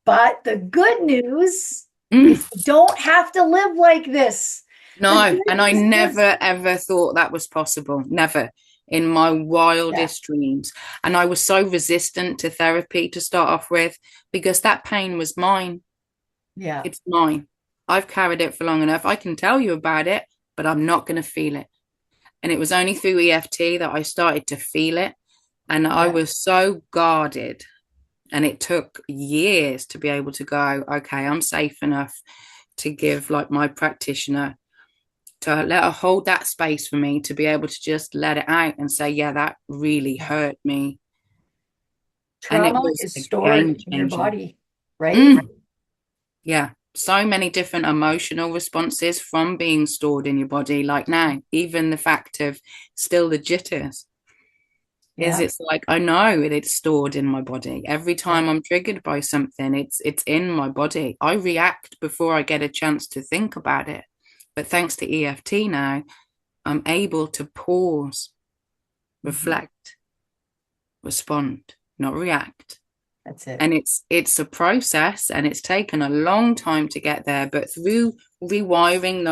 Speaker 1: But the good news
Speaker 3: Mm.
Speaker 1: is you don't have to live like this. The
Speaker 3: No,
Speaker 1: good
Speaker 3: and I
Speaker 1: news is,
Speaker 3: never ever thought that was possible. Never in my
Speaker 1: yeah,
Speaker 3: wildest dreams. And I was so resistant to therapy to start off with because that pain was mine.
Speaker 1: yeah,
Speaker 3: It's mine. I've carried it for long enough. I can tell you about it, but I'm not going to feel it. And it was only through EFT that I started to feel it. And I
Speaker 1: yeah.
Speaker 3: was so guarded. And it took years to be able to go, okay, I'm safe enough to give like my practitioner to let her hold that space for me to be able to just let it out and say, yeah, that really hurt me. And it
Speaker 1: Trauma
Speaker 3: was
Speaker 1: is
Speaker 3: a
Speaker 1: stored
Speaker 3: game
Speaker 1: in your
Speaker 3: changer.
Speaker 1: body, right?
Speaker 3: Mm, yeah. So many different emotional responses from being stored in your body. Like now, even the fact of still the jitters is
Speaker 1: Yeah,
Speaker 3: it's like I know it's stored in my body. Every
Speaker 1: yeah.
Speaker 3: time I'm triggered by something, it's in my body. I react before I get a chance to think about it. But thanks to EFT now, I'm able to pause,
Speaker 1: Mhm.
Speaker 3: reflect, respond, not react.
Speaker 1: That's it.
Speaker 3: And it's a process and it's taken a long time to get there, but through rewiring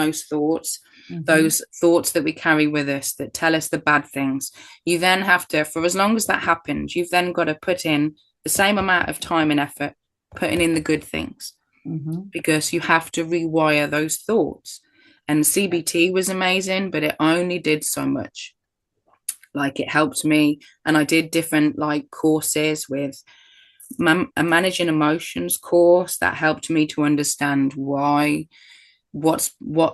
Speaker 1: Mhm.
Speaker 3: those thoughts that we carry with us that tell us the bad things, you then have to, for as long as that happens, you've then got to put in the same amount of time and effort putting in the good things
Speaker 1: Mhm.
Speaker 3: because you have to rewire those thoughts. And CBT was amazing, but it only did so much. Like it helped me, and I did different like courses with a managing emotions course that helped me to understand what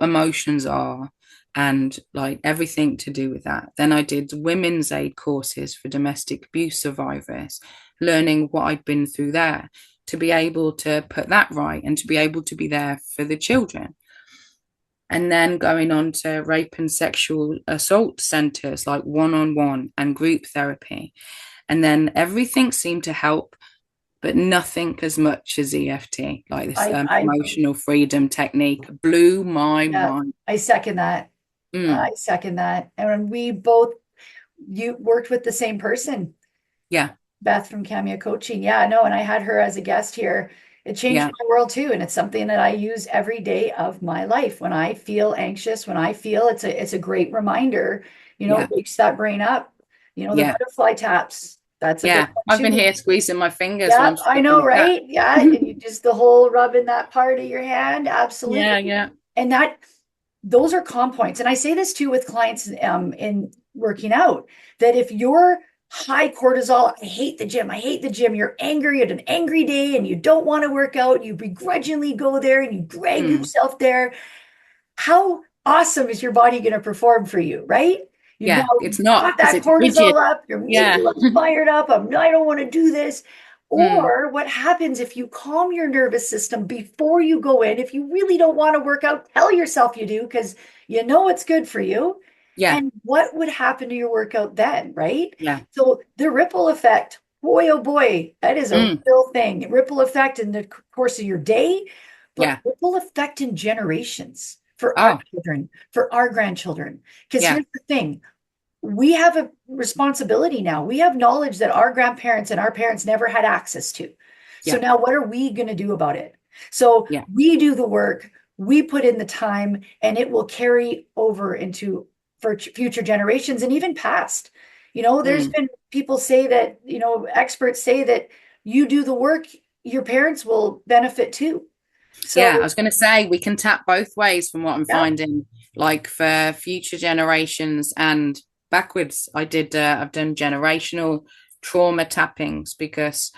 Speaker 3: emotions are and like everything to do with that. Then I did women's aid courses for domestic abuse survivors, learning what I'd been through there to be able to put that right and to be able to be there for the children. And then going on to rape and sexual assault centers like one-on-one and group therapy. And then everything seemed to help, but nothing as much as EFT, like this
Speaker 1: I,
Speaker 3: emotional freedom technique, blew my
Speaker 1: yeah,
Speaker 3: mind.
Speaker 1: I second that. I
Speaker 3: Mm,
Speaker 1: second that. And when we both, you worked with the same person,
Speaker 3: yeah,
Speaker 1: Beth from Cameo Coaching. Yeah, no, and I had her as a guest here. It changed
Speaker 3: yeah,
Speaker 1: my world too. And it's something that I use every day of my life. When I feel anxious, when I feel it's a great reminder,
Speaker 3: yeah,
Speaker 1: it wakes that brain up. The
Speaker 3: yeah,
Speaker 1: butterfly taps. That's a big
Speaker 3: yeah.
Speaker 1: one
Speaker 3: I've been
Speaker 1: too.
Speaker 3: here squeezing my fingers while
Speaker 1: Yeah,
Speaker 3: I'm
Speaker 1: I
Speaker 3: stroking
Speaker 1: know,
Speaker 3: the cat.
Speaker 1: right? Yeah. And you just the whole rubbing that part of your hand.
Speaker 3: Yeah,
Speaker 1: Absolutely.
Speaker 3: yeah.
Speaker 1: And those are calm points. And I say this too with clients in working out, that if you're high cortisol, I hate the gym, you're angry, you had an angry day and you don't want to work out, you begrudgingly go there and you drag
Speaker 3: Mm,
Speaker 1: yourself there, how awesome is your body going to perform for you, right? You've now
Speaker 3: yeah, it's not
Speaker 1: got
Speaker 3: because
Speaker 1: that
Speaker 3: it's rigid.
Speaker 1: cortisol up, you're making
Speaker 3: Yeah.
Speaker 1: you look fired up. I don't want to do this.
Speaker 3: Mm,
Speaker 1: Or what happens if you calm your nervous system before you go in? If you really don't want to work out, tell yourself you do because you know it's good for you.
Speaker 3: yeah,
Speaker 1: And what would happen to your workout then, right?
Speaker 3: yeah,
Speaker 1: So the ripple effect, boy, oh boy, that is a
Speaker 3: mm,
Speaker 1: real thing. Ripple effect in the course of your day, but
Speaker 3: yeah.
Speaker 1: ripple effect in generations for our
Speaker 3: Oh,
Speaker 1: children, for our grandchildren. Because
Speaker 3: yeah,
Speaker 1: here's the thing, we have a responsibility now. We have knowledge that our grandparents and our parents never had access to. So
Speaker 3: Yeah.
Speaker 1: now what are we going to do about it? So
Speaker 3: Yeah.
Speaker 1: we do the work, we put in the time, and it will carry over into for future generations and even past. There's
Speaker 3: Mm.
Speaker 1: been people say that, experts say that you do the work, your parents will benefit too.
Speaker 3: Yeah, I
Speaker 1: So,
Speaker 3: was going to say we can tap both ways from what I'm
Speaker 1: yeah,
Speaker 3: finding, like for future generations and backwards. I've done generational trauma tappings because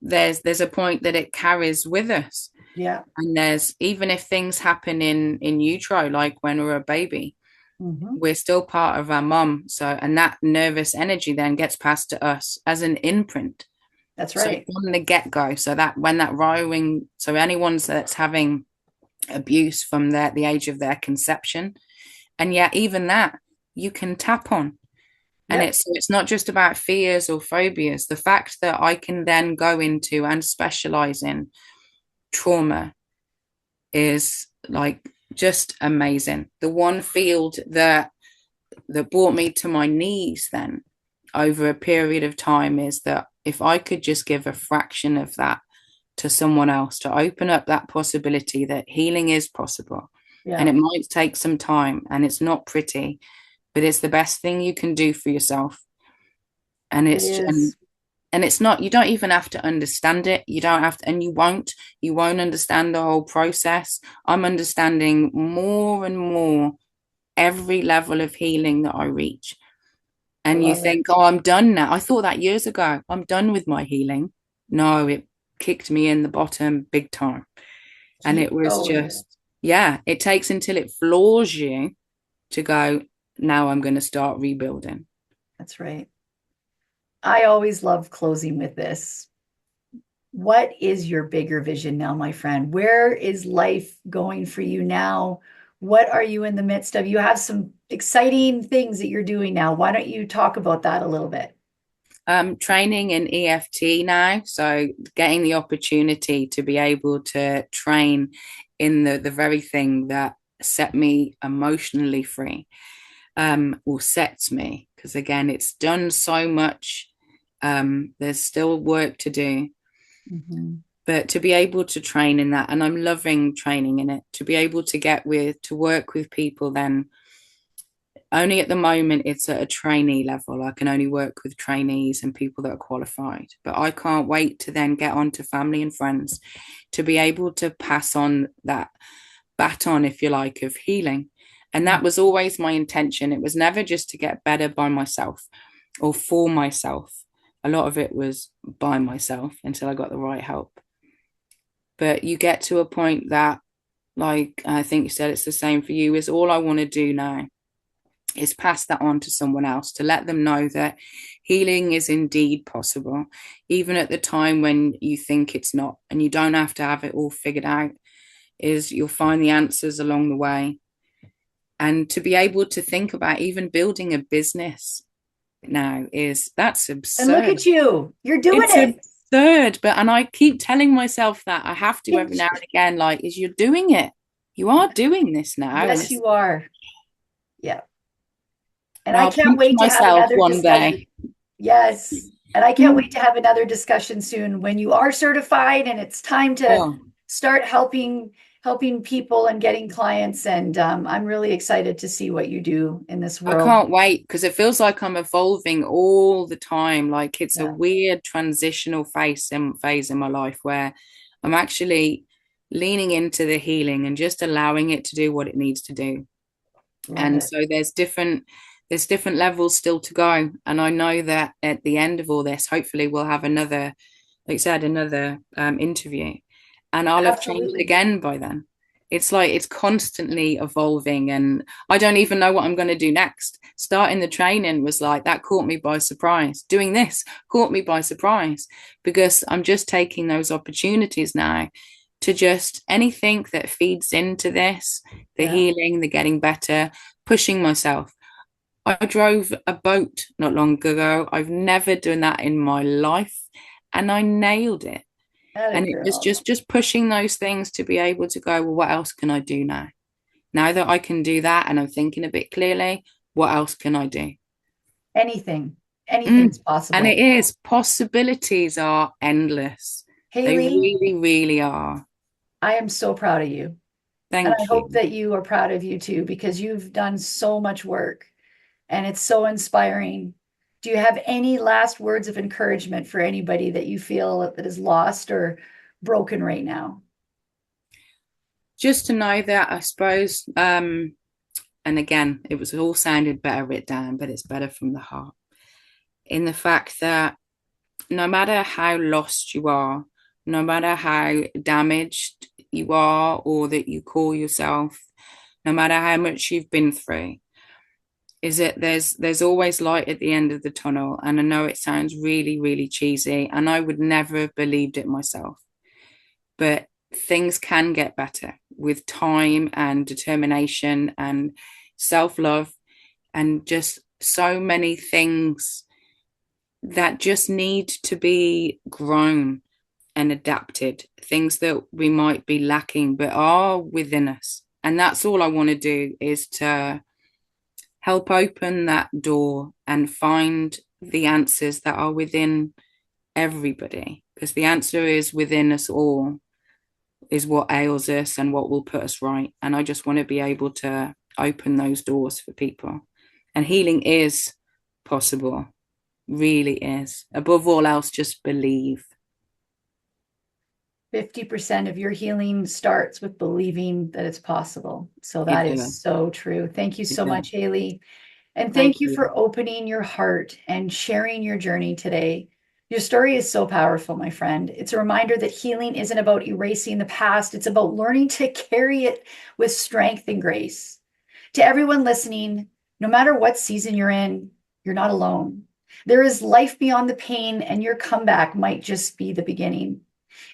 Speaker 3: there's a point that it carries with us.
Speaker 1: yeah.
Speaker 3: And there's even if things happen in utero, like when we're a baby,
Speaker 1: Hmm.
Speaker 3: we're still part of our mum. So, and that nervous energy then gets passed to us as an imprint.
Speaker 1: That's
Speaker 3: So
Speaker 1: right.
Speaker 3: from the get-go, so that when that riling, so anyone that's having abuse from the age of their conception, and yet even that you can tap on. And
Speaker 1: Yep.
Speaker 3: it's not just about fears or phobias. The fact that I can then go into and specialize in trauma is like just amazing. The one field that brought me to my knees then over a period of time is that if I could just give a fraction of that to someone else to open up that possibility that healing is possible, and
Speaker 1: Yeah,
Speaker 3: it might take some time and it's not pretty, but it's the best thing you can do for yourself. And
Speaker 1: it
Speaker 3: it's
Speaker 1: is.
Speaker 3: and it's not, you don't even have to understand it, you don't have to, and you won't understand the whole process. I'm understanding more and more every level of healing that I reach.
Speaker 1: I
Speaker 3: And you
Speaker 1: love it.
Speaker 3: think, oh, I'm done now. I thought that years ago. I'm done with my healing. No, it kicked me in the bottom big time. And it
Speaker 1: Keep
Speaker 3: was
Speaker 1: going.
Speaker 3: just, yeah, it takes until it floors you to go, now I'm going to start rebuilding.
Speaker 1: That's right. I always love closing with this. What is your bigger vision now, my friend? Where is life going for you now? What are you in the midst of? You have some exciting things that you're doing now. Why don't you talk about that a little bit?
Speaker 3: Training in EFT now. So getting the opportunity to be able to train in the very thing that set me emotionally free, or sets me, because again, it's done so much. There's still work to do,
Speaker 1: Mhm.
Speaker 3: but to be able to train in that, and I'm loving training in it, to be able to work with people then only at the moment it's at a trainee level. I can only work with trainees and people that are qualified, but I can't wait to then get on to family and friends to be able to pass on that baton, if you like, of healing. And that was always my intention. It was never just to get better by myself or for myself. A lot of it was by myself until I got the right help. But you get to a point that, like I think you said, it's the same for you, is all I want to do now is pass that on to someone else, to let them know that healing is indeed possible, even at the time when you think it's not, and you don't have to have it all figured out. Is you'll find the answers along the way. And to be able to think about even building a business now, is that's
Speaker 1: And look
Speaker 3: absurd.
Speaker 1: at you. You're doing
Speaker 3: It's
Speaker 1: it.
Speaker 3: absurd. But and I keep telling myself that I have to every now and again, like, is you're doing it. You are doing this now. And
Speaker 1: Yes,
Speaker 3: it's
Speaker 1: you are. Yeah. And
Speaker 3: and
Speaker 1: I
Speaker 3: I'll
Speaker 1: can't
Speaker 3: pinch
Speaker 1: wait to have
Speaker 3: myself
Speaker 1: another
Speaker 3: one
Speaker 1: discussion.
Speaker 3: day.
Speaker 1: Yes. And I can't wait to have another discussion soon when you are certified and it's time to
Speaker 3: Oh,
Speaker 1: start helping people and getting clients. And I'm really excited to see what you do in this
Speaker 3: I
Speaker 1: world.
Speaker 3: can't wait because it feels like I'm evolving all the time. Like it's a
Speaker 1: Yeah,
Speaker 3: weird transitional phase in my life where I'm actually leaning into the healing and just allowing it to do what it needs to do.
Speaker 1: love
Speaker 3: And
Speaker 1: it.
Speaker 3: so there's different levels still to go. And I know that at the end of all this, hopefully we'll have another, like I said, another interview, and I'll have changed
Speaker 1: Absolutely.
Speaker 3: again by then. It's like it's constantly evolving, and I don't even know what I'm going to do next. Starting the training was like that caught me by surprise. Doing this caught me by surprise because I'm just taking those opportunities now to just anything that feeds into this, the
Speaker 1: Yeah.
Speaker 3: healing, the getting better, pushing myself. I drove a boat not long ago. I've never done that in my life, and I nailed it.
Speaker 1: That a
Speaker 3: And it was
Speaker 1: girl.
Speaker 3: just pushing those things to be able to go, well, what else can I do now? Now that I can do that and I'm thinking a bit clearly, what else can I do?
Speaker 1: Anything. Anything's
Speaker 3: Mm. And
Speaker 1: possible.
Speaker 3: it is, possibilities are endless. They
Speaker 1: Haley,
Speaker 3: really, really are.
Speaker 1: I am so proud of you. And I
Speaker 3: Thank
Speaker 1: hope
Speaker 3: you.
Speaker 1: that you are proud of you too, because you've done so much work and it's so inspiring. Do you have any last words of encouragement for anybody that you feel that is lost or broken right now?
Speaker 3: Just to know that, I suppose, and again, it was all sounded better written down, but it's better from the heart. In the fact that no matter how lost you are, no matter how damaged you are, or that you call yourself, no matter how much you've been through, is that there's always light at the end of the tunnel. And I know it sounds really, really cheesy, and I would never have believed it myself, but things can get better with time and determination and self-love, and just so many things that just need to be grown and adapted, things that we might be lacking but are within us. And that's all I want to do, is to help open that door and find the answers that are within everybody, because the answer is within us all, is what ails us and what will put us right. And I just want to be able to open those doors for people. And healing is possible, really is. Above all else, just believe.
Speaker 1: 50% of your healing starts with believing that it's possible. So
Speaker 3: It
Speaker 1: that is
Speaker 3: does.
Speaker 1: so true. Thank you
Speaker 3: It
Speaker 1: so
Speaker 3: does.
Speaker 1: much, Haley. And
Speaker 3: Thank
Speaker 1: thank you
Speaker 3: you.
Speaker 1: for opening your heart and sharing your journey today. Your story is so powerful, my friend. It's a reminder that healing isn't about erasing the past, it's about learning to carry it with strength and grace. To everyone listening, no matter what season you're in, you're not alone. There is life beyond the pain, and your comeback might just be the beginning.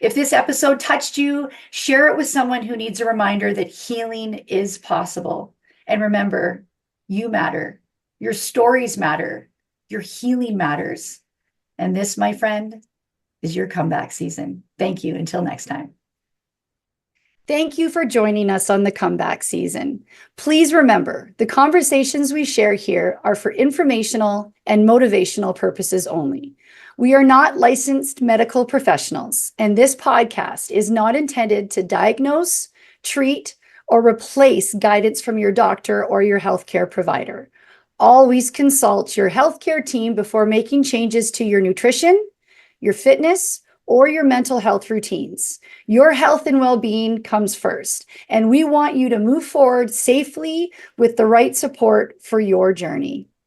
Speaker 1: If this episode touched you, share it with someone who needs a reminder that healing is possible. And remember, you matter. Your stories matter. Your healing matters. And this, my friend, is your comeback season. Thank you. Until next time. Thank you for joining us on the comeback season. Please remember, the conversations we share here are for informational and motivational purposes only. We are not licensed medical professionals, and this podcast is not intended to diagnose, treat, or replace guidance from your doctor or your healthcare provider. Always consult your healthcare team before making changes to your nutrition, your fitness, or your mental health routines. Your health and well-being comes first, and we want you to move forward safely with the right support for your journey.